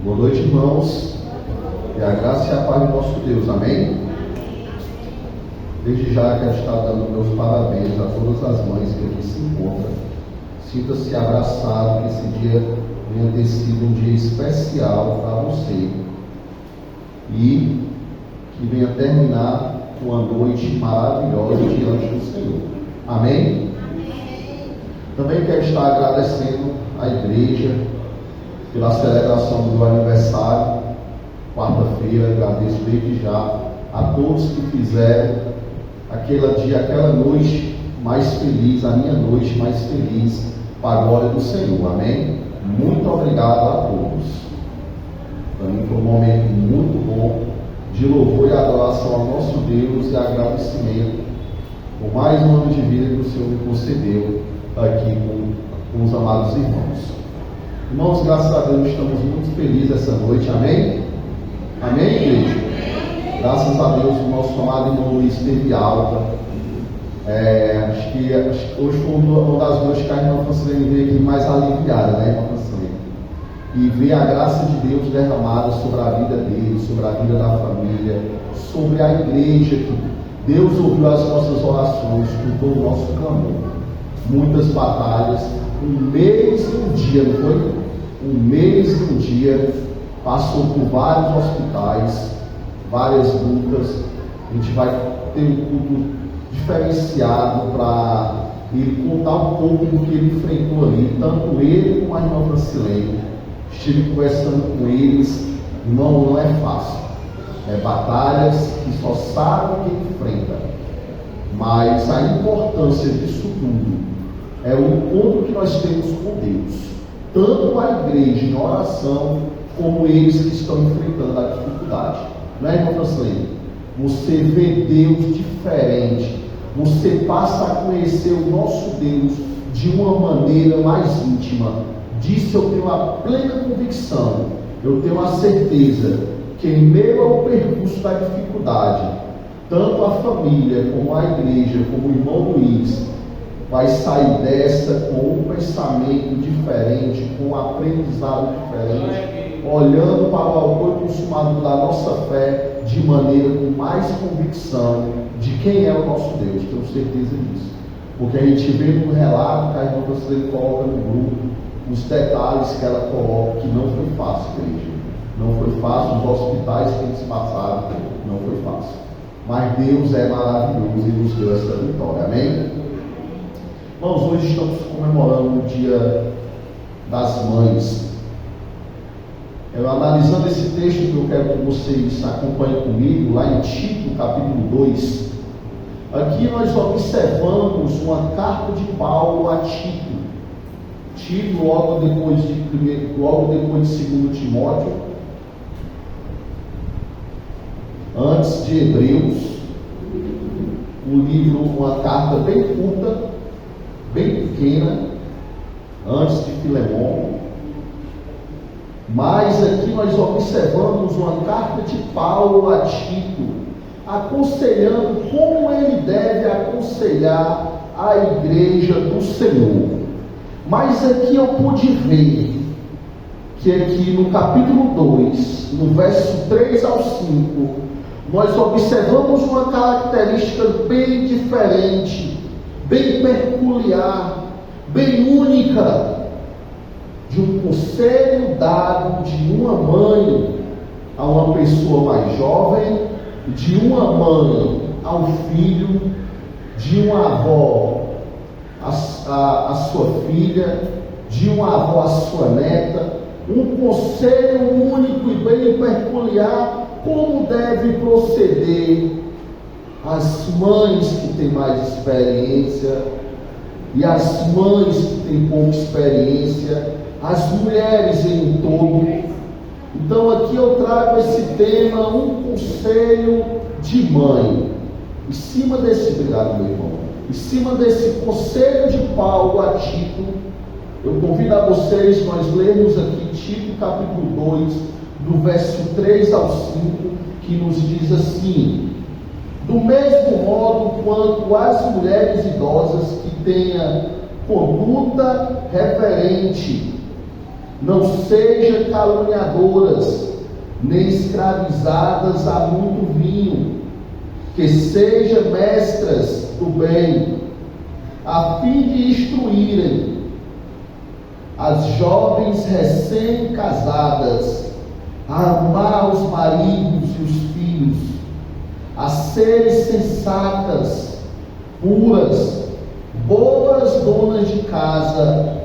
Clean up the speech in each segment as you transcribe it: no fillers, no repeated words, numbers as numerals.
Boa noite, irmãos, e a graça e a paz do nosso Deus, amém? Desde já quero estar dando meus parabéns a todas as mães que aqui se encontram. Sinta-se abraçado, que esse dia venha ter sido um dia especial para você e que venha terminar com uma noite maravilhosa diante do Senhor, amém? Também quero estar agradecendo à igreja pela celebração do meu aniversário, quarta-feira. Agradeço desde já a todos que fizeram aquela noite mais feliz, a minha noite mais feliz, para a glória do Senhor, amém? Muito obrigado a todos. Para mim foi um momento muito bom de louvor e adoração ao nosso Deus e agradecimento por mais um ano de vida que o Senhor me concedeu aqui com os amados irmãos. Irmãos, graças a Deus estamos muito felizes essa noite, amém? Amém, igreja? Graças a Deus o nosso amado irmão Luiz teve alta. Acho que hoje foi uma das noites que a irmã Francilene veio aqui mais aliviada, né, irmã Francilene? E ver a graça de Deus derramada sobre a vida dele, sobre a vida da família, sobre a igreja, que Deus ouviu as nossas orações, escutou o nosso clamor. Muitas batalhas, um mês e um dia, não foi? Um mês e um dia, passou por vários hospitais, várias lutas. A gente vai ter um culto diferenciado para ele contar um pouco do que ele enfrentou ali, tanto ele como a irmã Francilene. Estive conversando com eles, irmão, não é fácil. Batalhas que só sabem quem enfrenta. Mas a importância disso tudo é o encontro que nós temos com Deus, tanto a igreja em oração, como eles que estão enfrentando a dificuldade. Não é, irmã Francilene? Você vê Deus diferente, você passa a conhecer o nosso Deus de uma maneira mais íntima. Disso eu tenho a plena convicção, eu tenho a certeza que em meio ao percurso da dificuldade, tanto a família, como a igreja, como o irmão Luiz, vai sair dessa com um pensamento diferente, com um aprendizado diferente, olhando para o autor e consumador da nossa fé de maneira com mais convicção de quem é o nosso Deus. Tenho certeza disso, porque a gente vê no relato que a irmã Francilene coloca no grupo, os detalhes que ela coloca, que não foi fácil, igreja. Não foi fácil, os hospitais que eles passaram, não foi fácil. Mas Deus é maravilhoso e nos deu essa vitória, amém? Irmãos, hoje estamos comemorando o Dia das Mães. Analisando esse texto que eu quero que vocês acompanhem comigo, lá em Tito, capítulo 2, aqui nós observamos uma carta de Paulo a Tito. Tito, logo depois de 2 Timóteo, antes de Hebreus, um livro, uma carta bem curta, bem pequena, antes de Filemon. Mas aqui nós observamos uma carta de Paulo a Tito, aconselhando como ele deve aconselhar a igreja do Senhor. Mas aqui eu pude ver que aqui no capítulo 2, no verso 3 ao 5, nós observamos uma característica bem diferente, bem peculiar, bem única, de um conselho dado de uma mãe a uma pessoa mais jovem, de uma mãe ao filho, de uma avó a sua filha, de uma avó a sua neta. Um conselho único e bem peculiar, como deve proceder as mães que têm mais experiência e as mães que têm pouca experiência, as mulheres em todo. Então aqui eu trago esse tema, um conselho de mãe. Em cima desse, obrigado meu irmão, em cima desse conselho de Paulo a Tito, eu convido a vocês, nós lemos aqui Tito capítulo 2, do verso 3 ao 5, que nos diz assim: do mesmo modo quanto as mulheres idosas que tenham conduta reverente, não sejam caluniadoras, nem escravizadas a muito vinho, que sejam mestras do bem, a fim de instruírem as jovens recém-casadas a amar os maridos e os filhos, a serem sensatas, puras, boas donas de casa,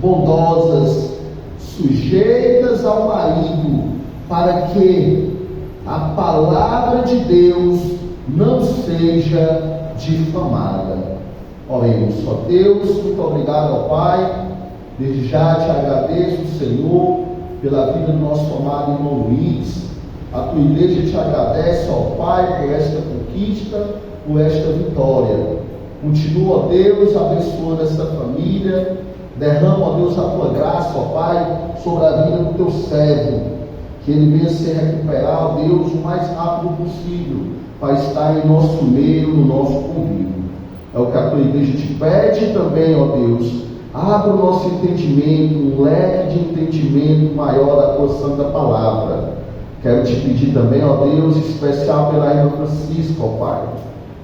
bondosas, sujeitas ao marido, para que a palavra de Deus não seja difamada. Oremos. Ó Deus, muito obrigado, ó Pai. Desde já te agradeço, Senhor, pela vida do nosso amado irmão Luiz. A tua igreja te agradece, ó Pai, por esta conquista, por esta vitória. Continua, ó Deus, abençoando esta família. Derrama, ó Deus, a tua graça, ó Pai, sobre a vida do teu servo. Que ele venha se recuperar, ó Deus, o mais rápido possível, para estar em nosso meio, no nosso convívio. É o que a tua igreja te pede também, ó Deus. Abra o nosso entendimento, um leque de entendimento maior da tua santa palavra. Quero te pedir também, ó Deus, especial pela irmã Francisca, ó Pai,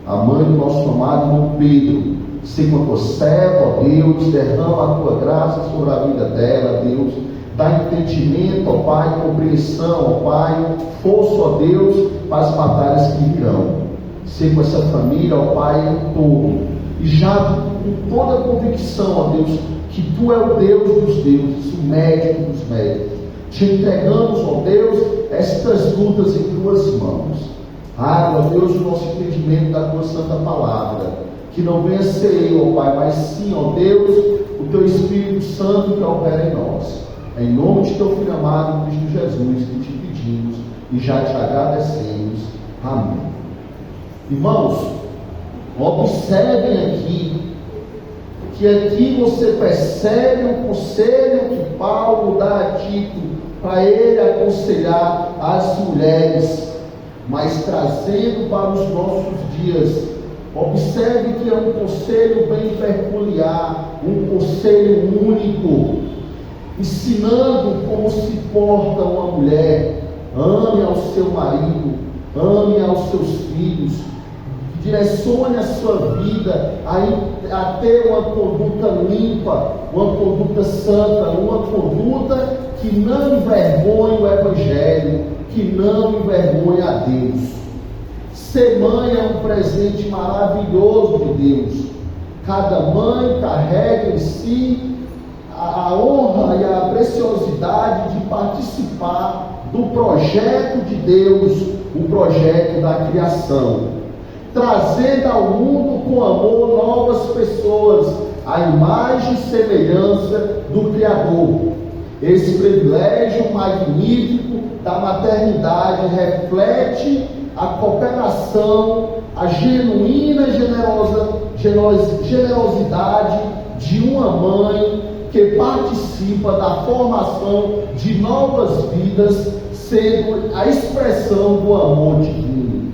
a mãe do nosso amado irmão Pedro. Se com a tua serva, ó Deus, derrama a tua graça sobre a vida dela, Deus. Dá entendimento, ó Pai, compreensão, ó Pai, força, ó Deus, para as batalhas que virão. Se com essa família, ó Pai, todo. E já com toda a convicção, ó Deus, que Tu é o Deus dos deuses, o médico dos médicos. Te entregamos, ó Deus, estas lutas em Tuas mãos. Abre, ó Deus, o nosso entendimento da Tua santa palavra. Que não venha ser eu, ó Pai, mas sim, ó Deus, o Teu Espírito Santo que opera em nós. É em nome de Teu Filho amado, Cristo Jesus, que te pedimos e já te agradecemos. Amém. Irmãos, observem que aqui você percebe o conselho que Paulo dá a Tito para ele aconselhar as mulheres, mas trazendo para os nossos dias. Observe que é um conselho bem peculiar, um conselho único, ensinando como se porta uma mulher. Ame ao seu marido, ame aos seus filhos, direcione a sua vida a ter uma conduta limpa, uma conduta santa, uma conduta que não envergonhe o Evangelho, que não envergonhe a Deus. Ser mãe é um presente maravilhoso de Deus. Cada mãe carrega em si a honra e a preciosidade de participar do projeto de Deus, o projeto da criação, trazendo ao mundo com amor novas pessoas, à imagem e semelhança do Criador. Esse privilégio magnífico da maternidade reflete a cooperação, a genuína generosidade de uma mãe que participa da formação de novas vidas, sendo a expressão do amor divino,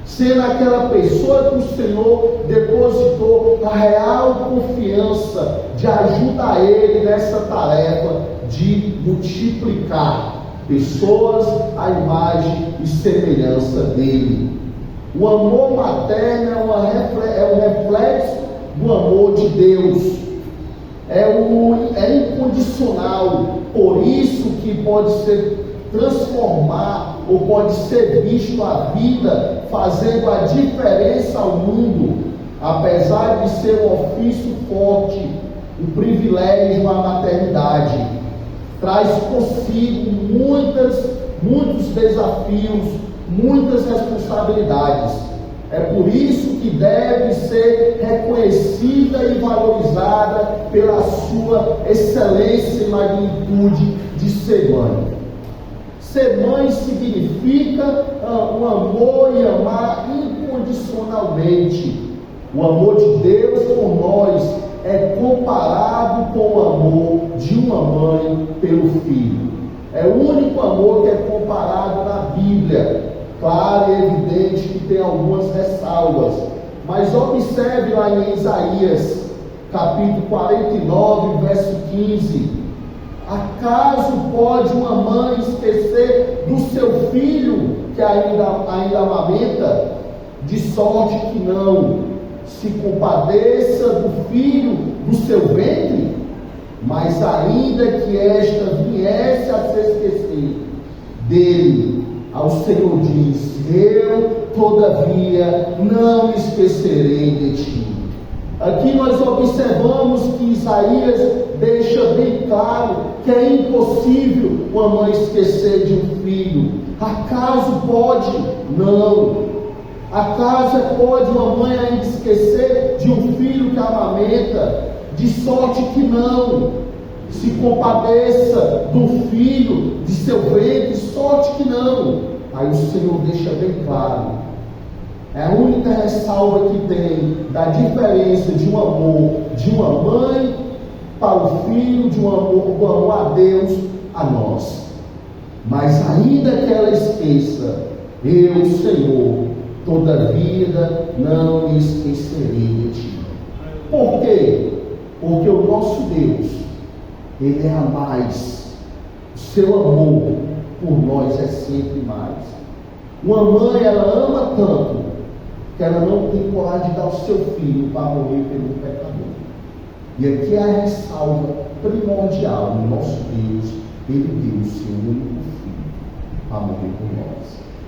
sendo aquela pessoa que o Senhor depositou a real confiança de ajudar ele nessa tarefa de multiplicar pessoas à imagem e semelhança dele. O amor materno é um reflexo do amor de Deus, é incondicional, por isso que pode ser transformar ou pode ser visto a vida fazendo a diferença ao mundo, apesar de ser um ofício forte. O privilégio à maternidade traz consigo muitos desafios, muitas responsabilidades. É por isso que deve ser reconhecida e valorizada pela sua excelência e magnitude de ser mãe. Ser mãe significa um amor e amar incondicionalmente. O amor de Deus por nós é comparado com o amor de uma mãe pelo filho. É o único amor que é comparado na Bíblia. Claro e evidente que tem algumas ressalvas, mas observe lá em Isaías, capítulo 49, verso 15, Acaso pode uma mãe esquecer do seu filho que ainda amamenta? De sorte que não se compadeça do filho do seu ventre? Mas ainda que esta viesse a se esquecer dele, ao Senhor diz: eu, todavia, não me esquecerei de ti. Aqui nós observamos que Isaías deixa bem claro que é impossível uma mãe esquecer de um filho. Acaso pode? Não. Acaso pode uma mãe ainda esquecer de um filho que amamenta? De sorte que não. Se compadeça do filho de seu ventre, de sorte que não. Aí o Senhor deixa bem claro. É a única ressalva que tem da diferença de um amor de uma mãe para o filho, de um amor a Deus a nós. Mas ainda que ela esqueça, eu, Senhor, todavia não me esquecerei de ti. Por quê? Porque o nosso Deus, Ele é a mais. O seu amor por nós é sempre mais. Uma mãe, ela ama tanto que ela não tem coragem de dar o seu filho para morrer pelo pecador. E aqui é a ressalva primordial: no nosso Deus, Ele deu o seu único filho para morrer por nós.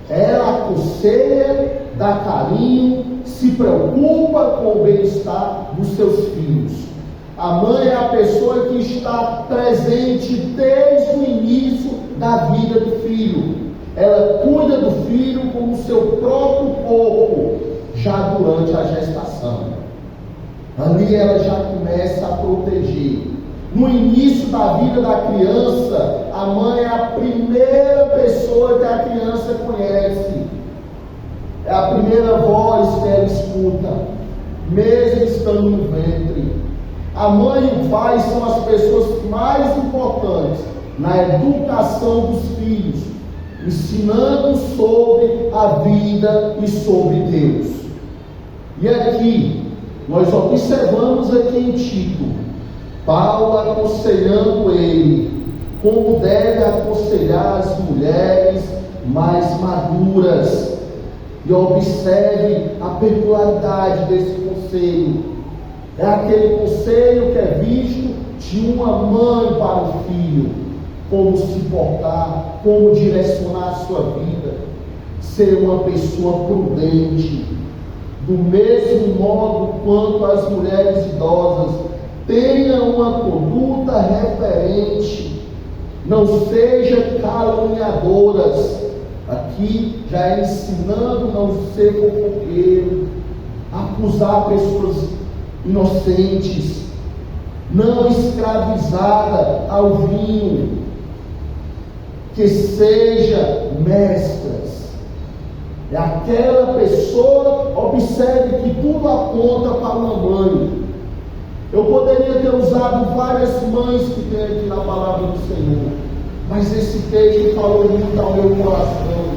Ela aconselha, dá carinho, se preocupa com o bem-estar dos seus filhos. A mãe é a pessoa que está presente desde o início da vida do filho. Ela cuida do filho como o seu próprio corpo, já durante a gestação. Ali ela já começa a proteger. No início da vida da criança, a mãe é a primeira pessoa que a criança conhece. É a primeira voz que ela escuta, mesmo estando no ventre. A mãe e o pai são as pessoas mais importantes na educação dos filhos, ensinando sobre a vida e sobre Deus. E aqui, nós observamos aqui em Tito, Paulo aconselhando ele, como deve aconselhar as mulheres mais maduras. E observe a peculiaridade desse conselho. É aquele conselho que é visto de uma mãe para o filho, como se portar, como direcionar a sua vida, ser uma pessoa prudente, do mesmo modo quanto as mulheres idosas tenham uma conduta reverente, não sejam caluniadoras. Aqui já é ensinando não ser fofoqueiro, acusar pessoas inocentes, não escravizada ao vinho, que seja mestras. É aquela pessoa, observe que tudo aponta para uma mãe. Eu poderia ter usado várias mães que tem aqui na palavra do Senhor, mas esse texto falou muito ao meu coração.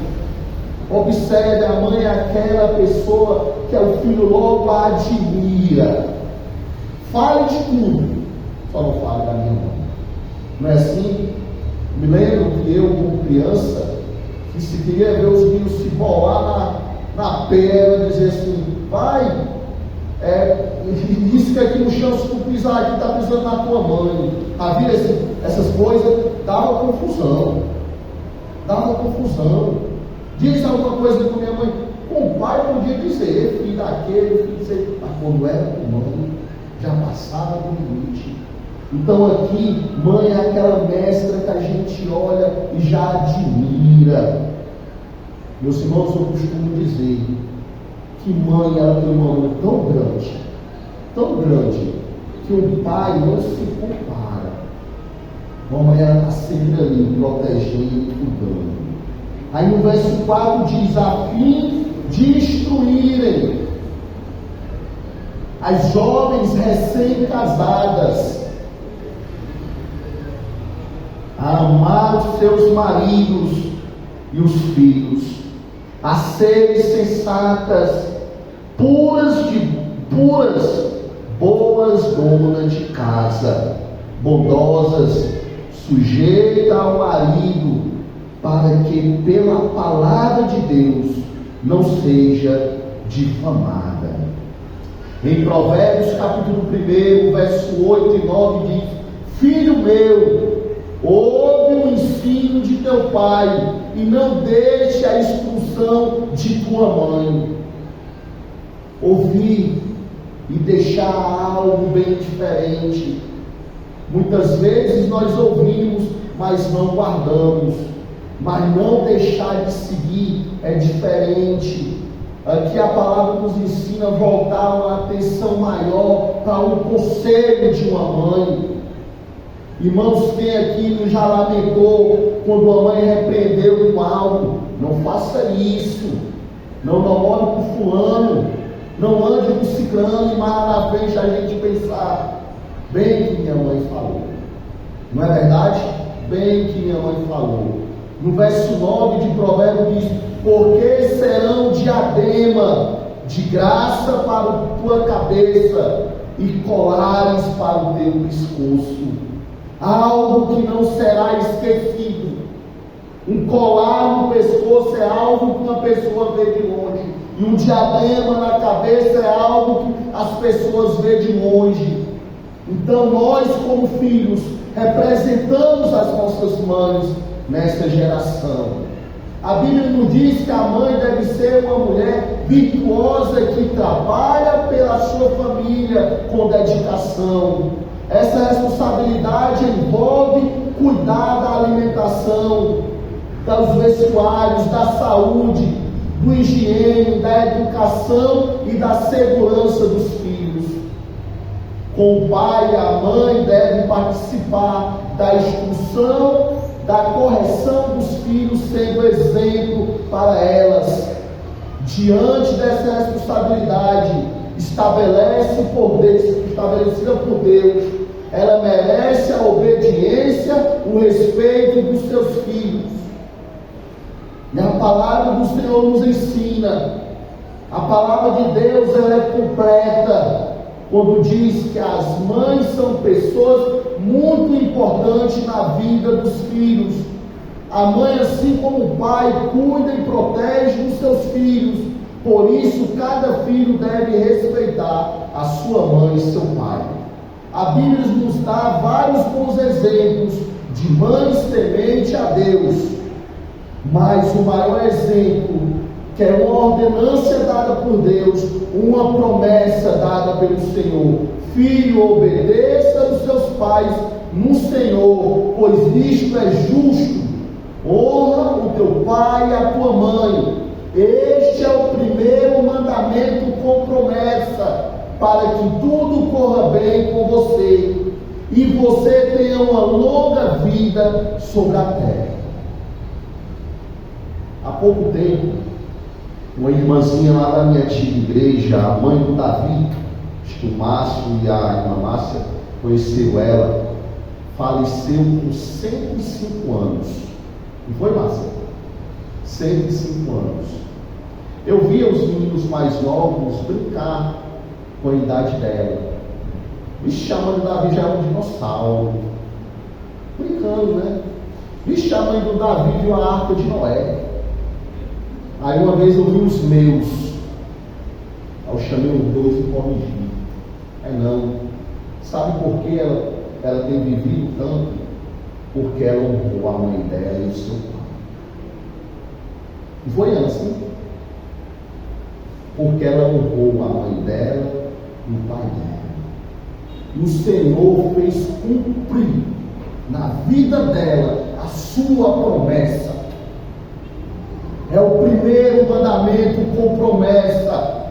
Observe, a mãe é aquela pessoa que o filho logo admira. Fale de tudo, só não fale da minha mãe. Não é assim? Me lembro que eu, como criança, que se queria ver os meninos se bolar na pedra, dizer assim: pai, isso que aqui no chão, se tu pisar aqui, está pisando na tua mãe. Havia essas coisas, dava confusão. Diz alguma coisa com minha mãe, com o pai podia dizer, filho daquele, filho dizer, mas quando era com mãe, já passava do limite. Então aqui, mãe é aquela mestra que a gente olha e já admira. Meus irmãos, eu costumo dizer que mãe, ela tem uma mão tão grande, que o pai não se compara. Mamãe, ela está sempre ali, protegendo e cuidando. Aí no verso 4 diz: a fim de instruírem as jovens recém-casadas a amar os seus maridos e os filhos, a serem sensatas, puras, boas donas de casa, bondosas, sujeita ao marido, para que pela palavra de Deus não seja difamada. Em Provérbios capítulo 1, verso 8 e 9 diz: Filho meu, ouve o ensino de teu pai, e não deixe a instrução de tua mãe. Ouvir e deixar algo bem diferente. Muitas vezes nós ouvimos, mas não guardamos. Mas não deixar de seguir é diferente. Aqui a palavra nos ensina a voltar uma atenção maior para o conselho de uma mãe. Irmãos, quem aqui não já lamentou quando a mãe repreendeu com algo? Não faça isso. Não namore com fulano. Não ande com ciclano, e mais lá na frente a gente pensar: bem que minha mãe falou. Não é verdade? Bem que minha mãe falou. No verso 9 de Provérbios diz: porque serão diadema de graça para a tua cabeça e colares para o teu pescoço. Algo que não será esquecido. Um colar no pescoço é algo que uma pessoa vê de longe, e um diadema na cabeça é algo que as pessoas vê de longe. Então nós, como filhos, representamos as nossas mães nessa geração. A Bíblia nos diz que a mãe deve ser uma mulher virtuosa que trabalha pela sua família com dedicação. Essa responsabilidade envolve cuidar da alimentação, dos vestuários, da saúde, do higiene, da educação e da segurança dos filhos. Com o pai e a mãe devem participar da instrução, da correção dos filhos, sendo exemplo para elas. Diante dessa responsabilidade estabelecida por Deus, ela merece a obediência, o respeito dos seus filhos. E a palavra do Senhor nos ensina, a palavra de Deus ela é completa, quando diz que as mães são pessoas muito importantes na vida dos filhos. A mãe, assim como o pai, cuida e protege os seus filhos. Por isso, cada filho deve respeitar a sua mãe e seu pai. A Bíblia nos dá vários bons exemplos de mães tementes a Deus. Mas o maior exemplo, que é uma ordenança dada por Deus, uma promessa dada pelo Senhor: filho, obedeça aos seus pais no Senhor, pois isto é justo. Honra o teu pai e a tua mãe. Este é o primeiro mandamento com promessa, para que tudo corra bem com você e você tenha uma longa vida sobre a terra. Há pouco tempo, uma irmãzinha lá da minha antiga igreja, a mãe do Davi, acho que o Márcio e a irmã Márcia conheceram ela, faleceu com 105 anos. Não foi, Márcia? 105 anos. Eu via os meninos mais novos brincar com a idade dela. Vixe, a mãe do Davi já é um dinossauro. Brincando, né? Vixe, a mãe do Davi viu a arca de Noé. Aí uma vez eu vi os meus. Aí eu chamei os dois e corrigi. Aí não. Sabe por que ela tem vivido tanto? Porque ela honrou a mãe dela e o seu pai. Não foi assim? Porque ela honrou a mãe dela e o pai dela. E o Senhor fez cumprir na vida dela a sua promessa. É o primeiro mandamento com promessa: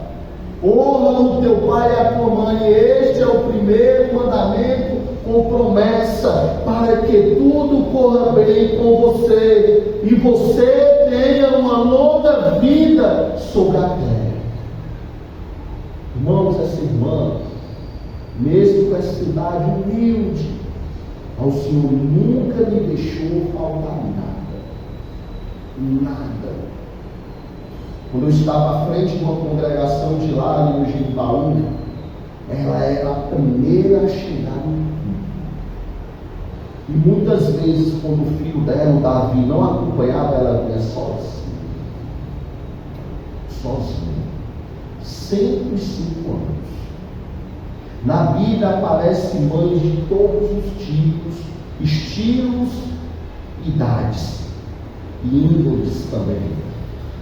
honra o teu pai e a tua mãe. Este é o primeiro mandamento com promessa, para que tudo corra bem com você e você tenha uma longa vida sobre a terra. Irmãos, essa irmã, mesmo com essa idade humilde, ao Senhor nunca lhe deixou faltar nada. Quando eu estava à frente de uma congregação de lá, ali no Gimbaú, ela era a primeira a chegar no culto. E muitas vezes, quando o filho dela, o Davi, não acompanhava, ela vinha sozinha, 105 anos. Na Bíblia aparecem mães de todos os tipos, estilos, idades e índoles também.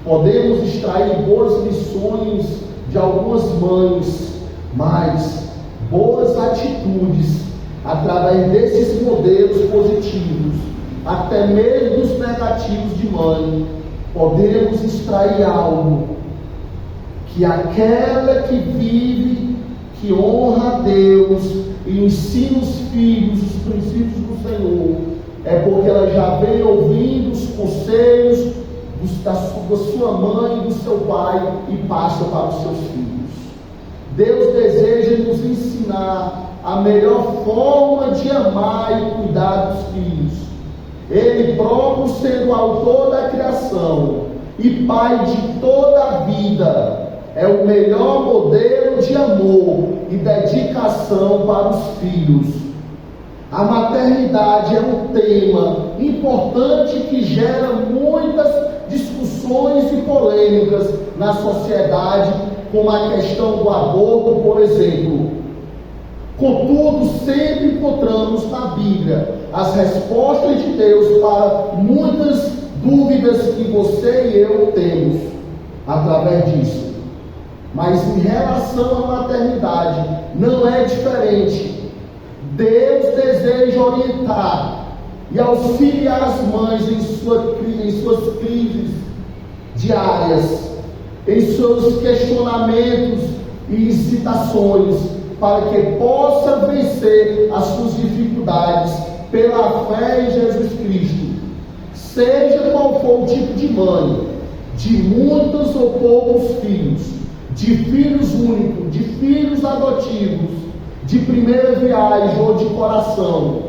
Podemos extrair boas lições de algumas mães, mas boas atitudes através desses modelos positivos, até mesmo dos negativos de mãe, podemos extrair algo que aquela que vive, que honra a Deus e ensina os filhos os princípios do Senhor, é porque ela já vem ouvindo os conselhos da sua mãe e do seu pai e passa para os seus filhos. Deus deseja nos ensinar a melhor forma de amar e cuidar dos filhos. Ele próprio, sendo o autor da criação e pai de toda a vida, é o melhor modelo de amor e dedicação para os filhos. A maternidade é um tema importante que gera muitas discussões e polêmicas na sociedade, como a questão do aborto, por exemplo. Contudo, sempre encontramos na Bíblia as respostas de Deus para muitas dúvidas que você e eu temos através disso. Mas em relação à maternidade, não é diferente. Deus deseja orientar e auxiliar as mães em suas crises diárias, em seus questionamentos e hesitações, para que possa vencer as suas dificuldades pela fé em Jesus Cristo. Seja qual for o tipo de mãe, de muitos ou poucos filhos, de filhos únicos, de filhos adotivos, de primeira viagem ou de coração,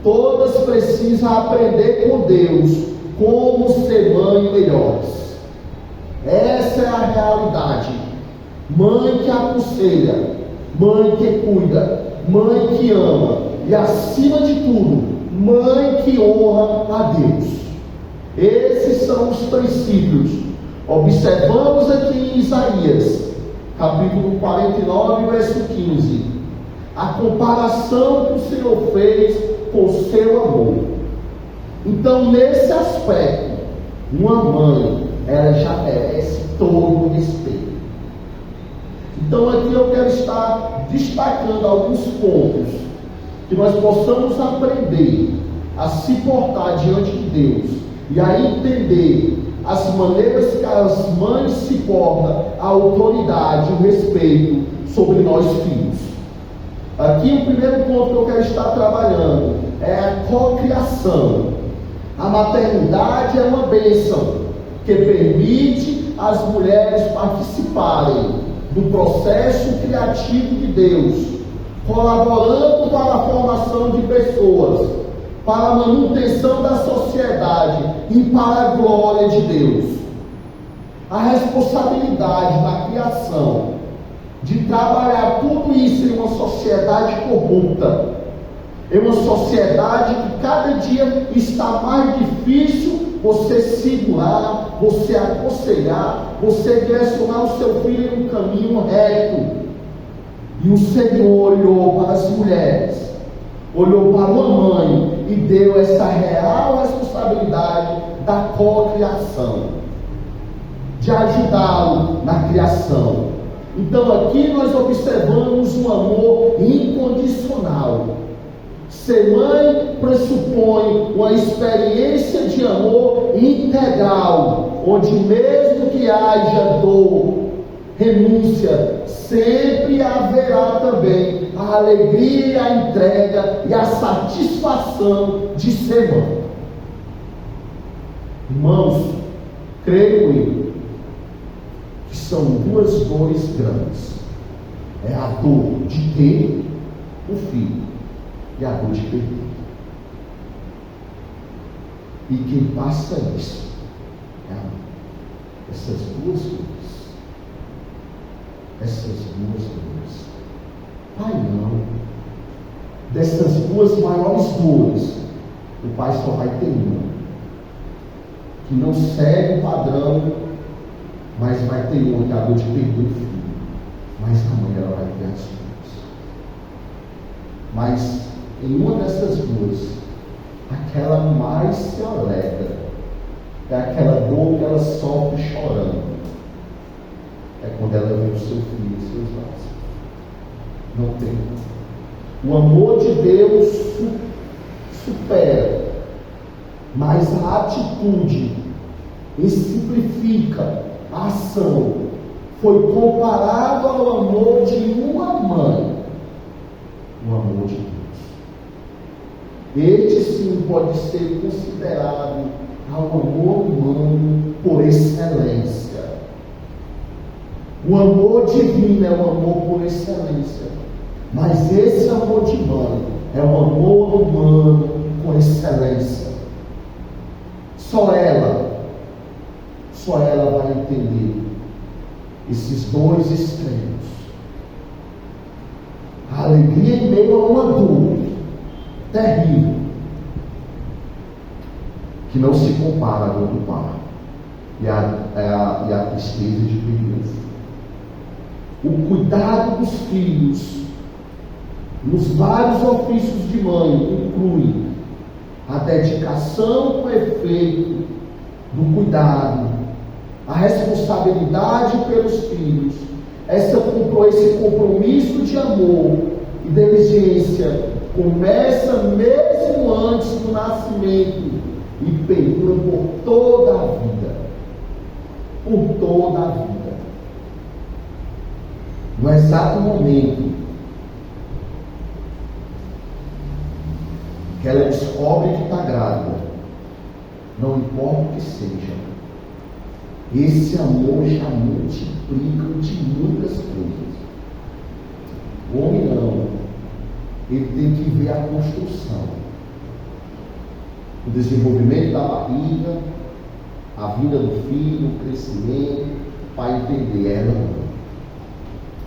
todas precisam aprender com Deus como ser mãe melhores. Essa é a realidade. Mãe que aconselha, mãe que cuida, mãe que ama e, acima de tudo, mãe que honra a Deus. Esses são os princípios. Observamos aqui em Isaías, capítulo 49, verso 15, a comparação que o Senhor fez com o seu amor. Então, nesse aspecto, uma mãe, ela já merece todo o respeito. Então, aqui eu quero estar destacando alguns pontos que nós possamos aprender a se portar diante de Deus e a entender as maneiras que as mães se portam, a autoridade, o respeito sobre nós filhos. Aqui o primeiro ponto que eu quero estar trabalhando é a cocriação. A maternidade é uma bênção que permite às mulheres participarem do processo criativo de Deus, colaborando para a formação de pessoas, para a manutenção da sociedade e para a glória de Deus. A responsabilidade na criação, de trabalhar tudo isso em uma sociedade corrupta, em uma sociedade que cada dia está mais difícil você segurar, você aconselhar, você direcionar o seu filho em um caminho reto. E o Senhor olhou para as mulheres, olhou para uma mãe e deu essa real responsabilidade da cocriação, de ajudá-lo na criação. Então aqui nós observamos um amor incondicional. Ser mãe pressupõe uma experiência de amor integral, onde mesmo que haja dor, renúncia, sempre haverá também a alegria, a entrega e a satisfação de ser mãe. Irmãos, creio eu que são duas dores grandes. É a dor de ter o filho e a dor de perder. E quem passa isso é a mãe. Essas duas dores. Essas duas dores. Pai não. Dessas duas maiores dores, o pai só vai ter uma, que não segue o padrão, mas vai ter uma que acabou de perder o filho, mas a mãe ela vai ter as duas. Mas em uma dessas duas, aquela mais se alegra, é aquela dor que ela sofre chorando, é quando ela vê o seu filho em seus braços. Não tem. O amor de Deus supera, mas a atitude simplifica a ação. Foi comparado ao amor de uma mãe, o amor de Deus. Este sim pode ser considerado ao amor humano por excelência. O amor divino é o amor por excelência, mas esse amor de mãe é o amor humano por excelência. Só ela vai entender esses dois extremos. A alegria em meio a uma dor terrível, que não se compara à dor do pai, e a tristeza de perder o filho. O cuidado dos filhos, nos vários ofícios de mãe, inclui a dedicação com efeito do cuidado, a responsabilidade pelos filhos, esse compromisso de amor e diligência começa mesmo antes do nascimento e perdura por toda a vida. Por toda a vida. No exato momento que ela descobre que está grávida, não importa o que seja, esse amor já multiplica de muitas coisas. O homem não, ele tem que ver a construção, o desenvolvimento da barriga, a vida do filho, o crescimento, para entender.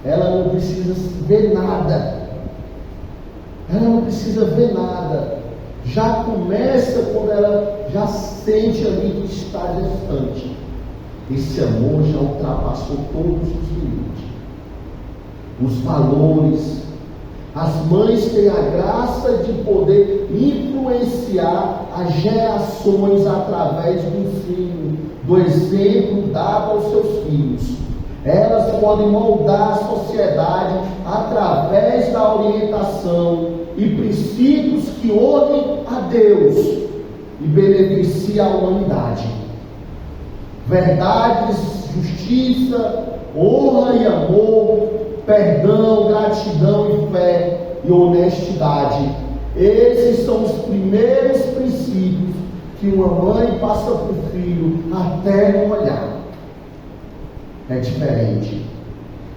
Ela não precisa ver nada. Ela não precisa ver nada. Já começa quando ela já sente ali que está gestante. Esse amor já ultrapassou todos os limites. Os valores. As mães têm a graça de poder influenciar as gerações através do ensino, do exemplo dado aos seus filhos. Elas podem moldar a sociedade através da orientação e princípios que honrem a Deus e beneficiem a humanidade. Verdades, justiça, honra e amor, perdão, gratidão e fé e honestidade. Esses são os primeiros princípios que uma mãe passa para o filho até no olhar. É diferente.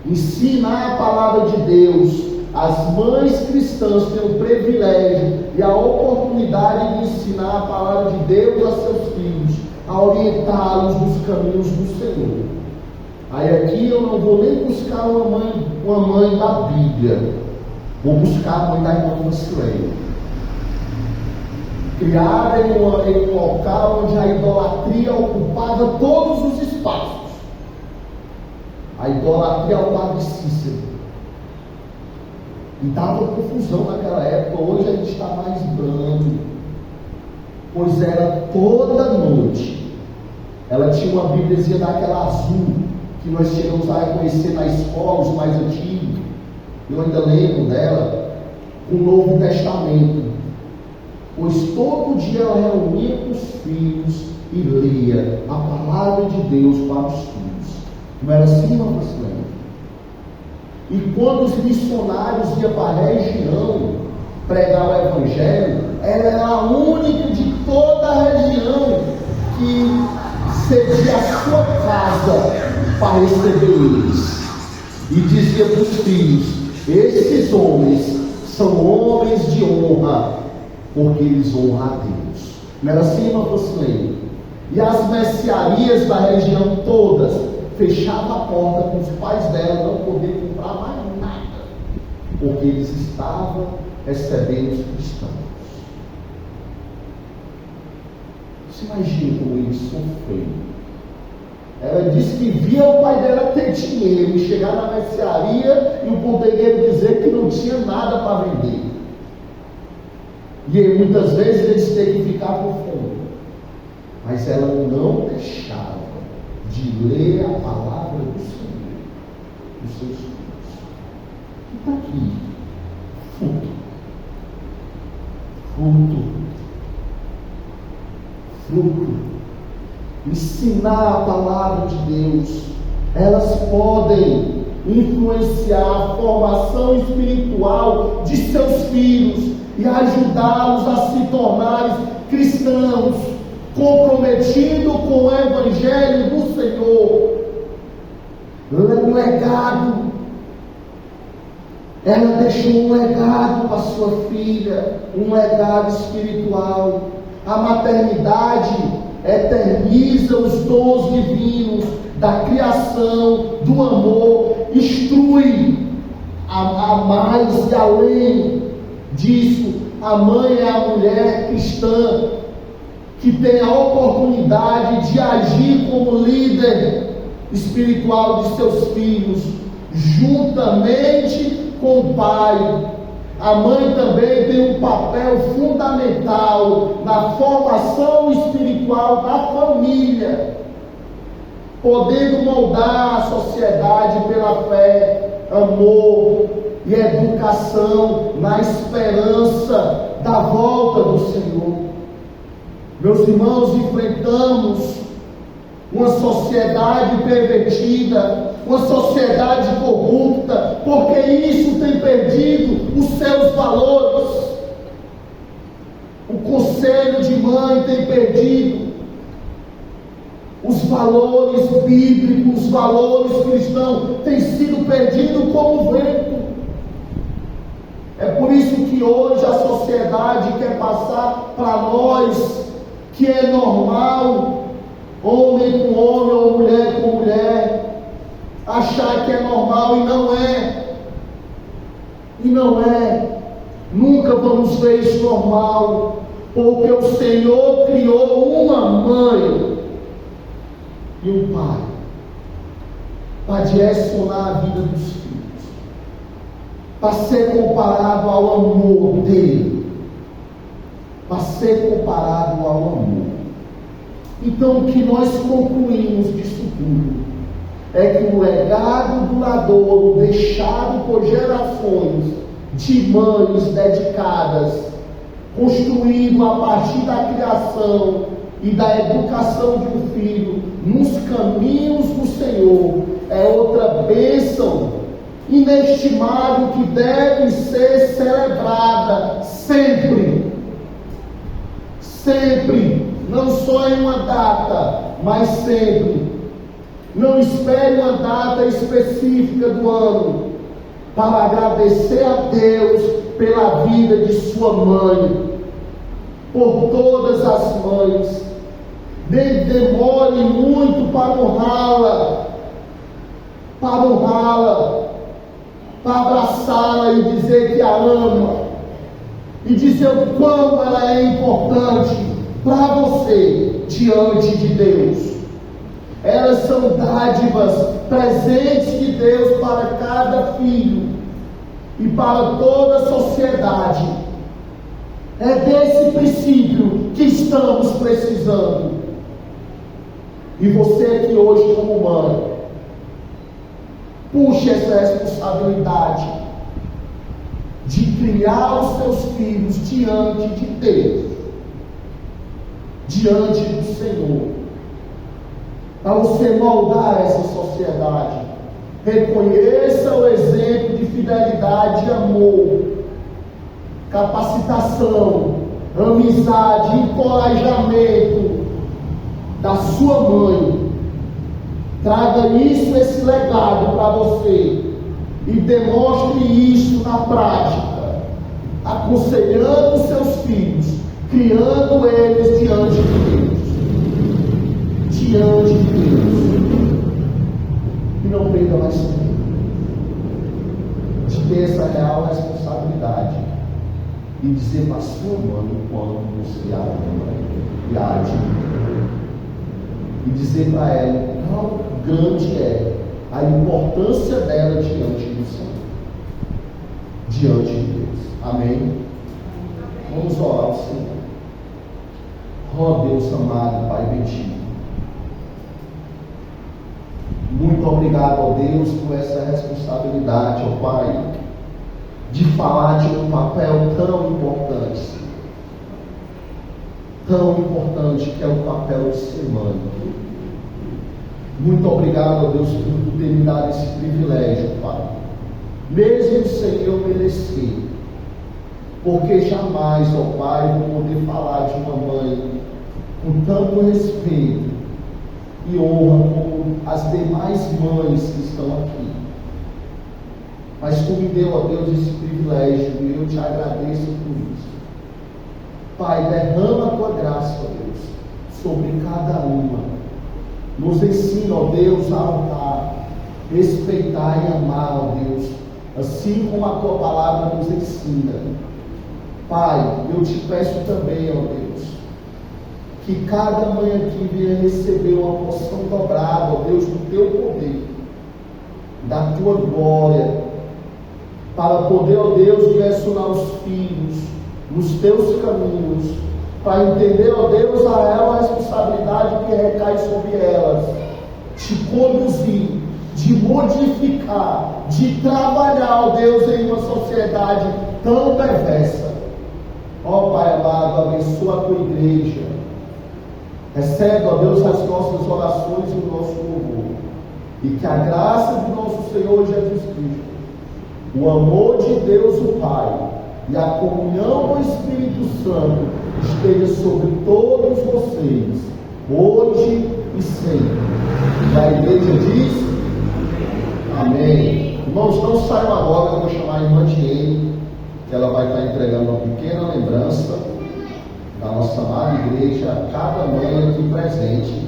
Ensinar a palavra de Deus. As mães cristãs têm o privilégio e a oportunidade de ensinar a palavra de Deus a seus filhos, a orientá-los nos caminhos do Senhor. Aí aqui eu não vou nem buscar uma mãe da Bíblia, vou buscar a mãe da irmã Vancileia, criada em um local onde a idolatria ocupava todos os espaços. A idolatria ao lado de Cícero. E dava confusão naquela época. Hoje a gente está mais brando, pois era toda noite. Ela tinha uma Bíbliazinha daquela azul, que nós chegamos a conhecer na escola, os mais antigos. Eu ainda lembro dela, o Novo Testamento. Pois todo dia ela reunia com os filhos e lia a palavra de Deus para os filhos. Não era assim, irmão? E quando os missionários iam para a região pregar o Evangelho, ela era a única de toda a região que cedia a sua casa para receber eles. E dizia para os filhos: esses homens são homens de honra, porque eles honram a Deus. Não era assim, irmão? E as mercearias da região todas fechavam a porta para os pais dela não poder comprar mais nada, porque eles estavam recebendo os cristãos. Você imagina como ele sofreu. Ela disse que via o pai dela ter dinheiro e chegar na mercearia e o bodegueiro dizer que não tinha nada para vender. E muitas vezes eles têm que ficar por fome. Mas ela não deixava de ler a palavra do Senhor nos seus filhos. E está aqui. Fruto. Ensinar a palavra de Deus. Elas podem influenciar a formação espiritual de seus filhos e ajudá-los a se tornarem cristãos, comprometidos com o Evangelho do Senhor. Um legado. Ela deixou um legado para sua filha, um legado espiritual. A maternidade eterniza os dons divinos da criação, do amor, instrui a mais e além disso. A mãe é a mulher cristã que tem a oportunidade de agir como líder espiritual de seus filhos, juntamente com o pai. A mãe também tem um papel fundamental na formação espiritual da família, podendo moldar a sociedade pela fé, amor e educação na esperança da volta do Senhor. Meus irmãos, enfrentamos uma sociedade pervertida, uma sociedade corrupta, porque isso tem perdido os seus valores. O conselho de mãe tem perdido os valores bíblicos, os valores cristãos têm sido perdidos como vento. É por isso que hoje a sociedade quer passar para nós que é normal homem com homem ou mulher com mulher, achar que é normal e não é. E não é. Nunca vamos ver isso normal, porque o Senhor criou uma mãe e um pai para direcionar a vida dos filhos, para ser comparado ao amor dele, para ser comparado ao amor. Então, o que nós concluímos disso tudo é que o legado duradouro deixado por gerações de mães dedicadas, construído a partir da criação e da educação de um filho nos caminhos do Senhor, é outra bênção inestimável que deve ser celebrada sempre. Sempre. Não só em uma data, mas sempre. Não espere uma data específica do ano para agradecer a Deus pela vida de sua mãe, por todas as mães. Nem demore muito para honrá-la, para abraçá-la e dizer que a ama, e dizer o quão ela é importante para você diante de Deus. Elas são dádivas, presentes de Deus para cada filho e para toda a sociedade. É desse princípio que estamos precisando. E você aqui hoje como mãe, puxe essa responsabilidade de criar os seus filhos diante de Deus, diante do Senhor, para você moldar essa sociedade. Reconheça o exemplo de fidelidade e amor, capacitação, amizade, encorajamento da sua mãe. Traga isso, esse legado para você e demonstre isso na prática, aconselhando seus filhos, criando eles diante de Deus. Diante de Deus. E não perda mais tempo de ter essa real responsabilidade e dizer para sua mãe o quanto você a ama. e age. E dizer para ela quão grande é a importância dela diante do Senhor, diante de Deus. Amém? Vamos orar ao Senhor. Ó Deus amado, Pai bendito, muito obrigado, ó Deus, por essa responsabilidade, ó Pai, de falar de um papel tão importante que é o papel de ser mãe. Muito obrigado, ó Deus, por ter me dado esse privilégio, Pai, mesmo sem eu merecer, porque jamais, ó Pai, vou poder falar de uma mãe com tanto respeito e honra como as demais mães que estão aqui. Mas Tu me deu, ó Deus, esse privilégio e eu Te agradeço por isso. Pai, derrama a Tua graça, ó Deus, sobre cada uma. Nos ensina, ó Deus, a honrar, respeitar e amar, ó Deus, assim como a Tua palavra nos ensina. Pai, eu Te peço também, ó Deus, que cada mãe aqui venha receber uma porção dobrada, ó Deus, do Teu poder, da Tua glória, para poder, ó Deus, direcionar os filhos nos Teus caminhos, para entender, ó Deus, a real responsabilidade que recai sobre elas, te conduzir, de modificar, de trabalhar, ó Deus, em uma sociedade tão perversa. Ó Pai amado, abençoa a Tua igreja. Recebe, ó Deus, as nossas orações e o nosso louvor. E que a graça de nosso Senhor Jesus Cristo, o amor de Deus o Pai e a comunhão do Espírito Santo esteja sobre todos vocês, hoje e sempre. E a igreja diz: Amém. Irmãos, não saiam agora, eu vou chamar a irmã Diene, que ela vai estar entregando uma pequena lembrança da nossa amada igreja a cada mãe aqui presente.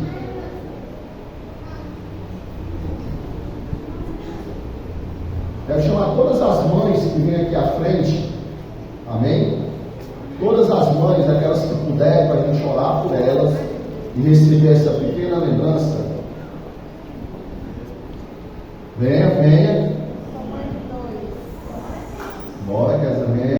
Quero chamar todas as mães que vêm aqui à frente, amém? Todas as mães, aquelas que puderem, para a gente orar por elas e receber essa pequena lembrança. Venha, venha. Bora,